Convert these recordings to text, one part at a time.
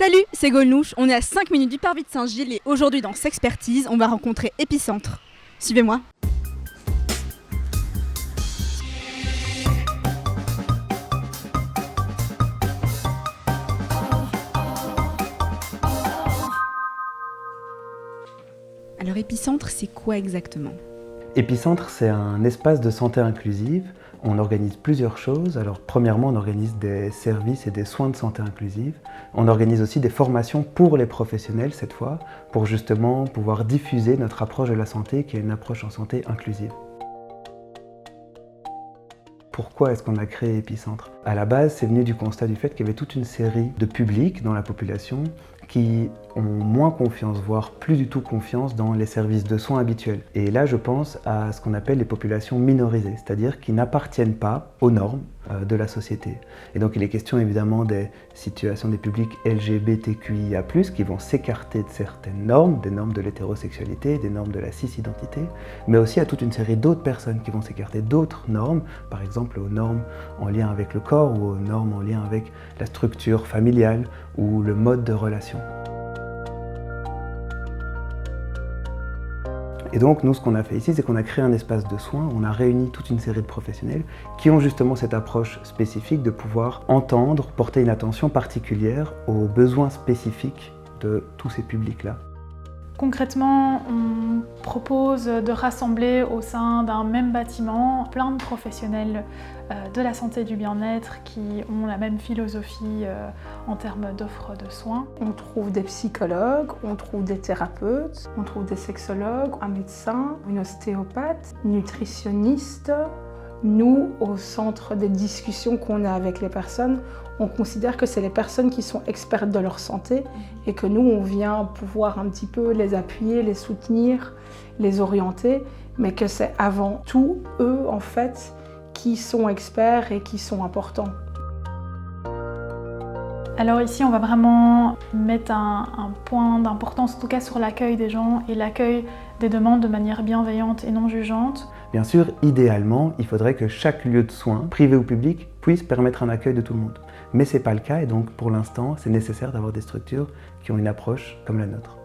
Salut, c'est Golnouche, on est à 5 minutes du Parvis de Saint-Gilles et aujourd'hui dans Sexpertise, on va rencontrer Épicentre. Suivez-moi. Alors Épicentre, c'est quoi exactement ? Épicentre, c'est un espace de santé inclusive. On organise plusieurs choses. Alors, premièrement, on organise des services et des soins de santé inclusive. On organise aussi des formations pour les professionnels, cette fois, pour justement pouvoir diffuser notre approche de la santé, qui est une approche en santé inclusive. Pourquoi est-ce qu'on a créé Épicentre ? À la base, c'est venu du constat du fait qu'il y avait toute une série de publics dans la population qui ont moins confiance, voire plus du tout confiance dans les services de soins habituels. Et là, je pense à ce qu'on appelle les populations minorisées, c'est-à-dire qui n'appartiennent pas aux normes de la société. Et donc, il est question évidemment des situations des publics LGBTQIA+, qui vont s'écarter de certaines normes, des normes de l'hétérosexualité, des normes de la cis-identité, mais aussi à toute une série d'autres personnes qui vont s'écarter d'autres normes, par exemple aux normes en lien avec le corps ou aux normes en lien avec la structure familiale ou le mode de relation. Et donc, nous, ce qu'on a fait ici, c'est qu'on a créé un espace de soins, on a réuni toute une série de professionnels qui ont justement cette approche spécifique de pouvoir entendre, porter une attention particulière aux besoins spécifiques de tous ces publics-là. Concrètement, on propose de rassembler au sein d'un même bâtiment plein de professionnels de la santé et du bien-être qui ont la même philosophie en termes d'offres de soins. On trouve des psychologues, on trouve des thérapeutes, on trouve des sexologues, un médecin, une ostéopathe, une nutritionniste. Nous, au centre des discussions qu'on a avec les personnes, on considère que c'est les personnes qui sont expertes de leur santé et que nous, on vient pouvoir un petit peu les appuyer, les soutenir, les orienter, mais que c'est avant tout eux, en fait, qui sont experts et qui sont importants. Alors ici, on va vraiment mettre un point d'importance, en tout cas sur l'accueil des gens et l'accueil des demandes de manière bienveillante et non jugeante. Bien sûr, idéalement, il faudrait que chaque lieu de soins, privé ou public, puisse permettre un accueil de tout le monde. Mais ce n'est pas le cas et donc pour l'instant, c'est nécessaire d'avoir des structures qui ont une approche comme la nôtre.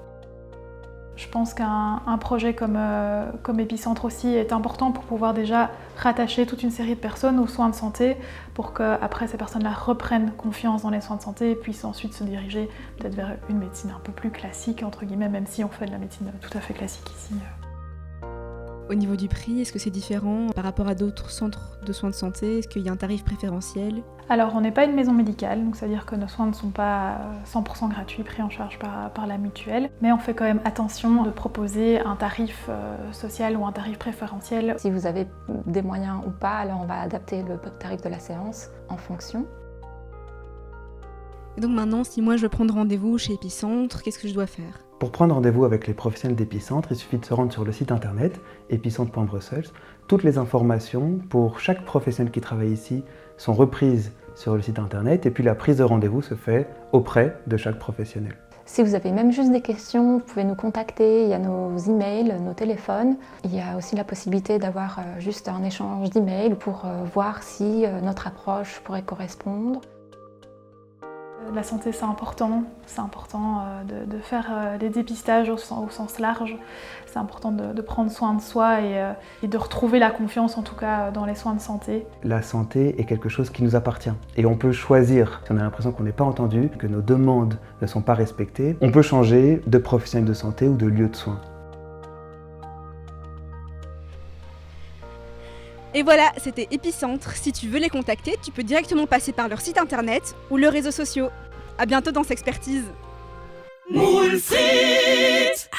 Je pense qu'un projet comme Épicentre aussi est important pour pouvoir déjà rattacher toute une série de personnes aux soins de santé pour qu'après ces personnes-là reprennent confiance dans les soins de santé et puissent ensuite se diriger peut-être vers une médecine un peu plus classique, entre guillemets, même si on fait de la médecine tout à fait classique ici. Au niveau du prix, est-ce que c'est différent par rapport à d'autres centres de soins de santé ? Est-ce qu'il y a un tarif préférentiel ? Alors, on n'est pas une maison médicale, donc c'est-à-dire que nos soins ne sont pas 100% gratuits, pris en charge par la mutuelle, mais on fait quand même attention de proposer un tarif social ou un tarif préférentiel. Si vous avez des moyens ou pas, alors on va adapter le tarif de la séance en fonction. Et donc maintenant, si moi je veux prendre rendez-vous chez Épicentre, qu'est-ce que je dois faire ? Pour prendre rendez-vous avec les professionnels d'Épicentre, il suffit de se rendre sur le site internet epicentre.brussels. Toutes les informations pour chaque professionnel qui travaille ici sont reprises sur le site internet et puis la prise de rendez-vous se fait auprès de chaque professionnel. Si vous avez même juste des questions, vous pouvez nous contacter, il y a nos emails, nos téléphones. Il y a aussi la possibilité d'avoir juste un échange d'emails pour voir si notre approche pourrait correspondre. La santé, c'est important de faire des dépistages au sens large. C'est important de prendre soin de soi et de retrouver la confiance, en tout cas, dans les soins de santé. La santé est quelque chose qui nous appartient et on peut choisir. Si on a l'impression qu'on n'est pas entendu, que nos demandes ne sont pas respectées, on peut changer de professionnel de santé ou de lieu de soins. Et voilà, c'était Épicentre. Si tu veux les contacter, tu peux directement passer par leur site internet ou leurs réseaux sociaux. À bientôt dans Sexpertise. Moule frites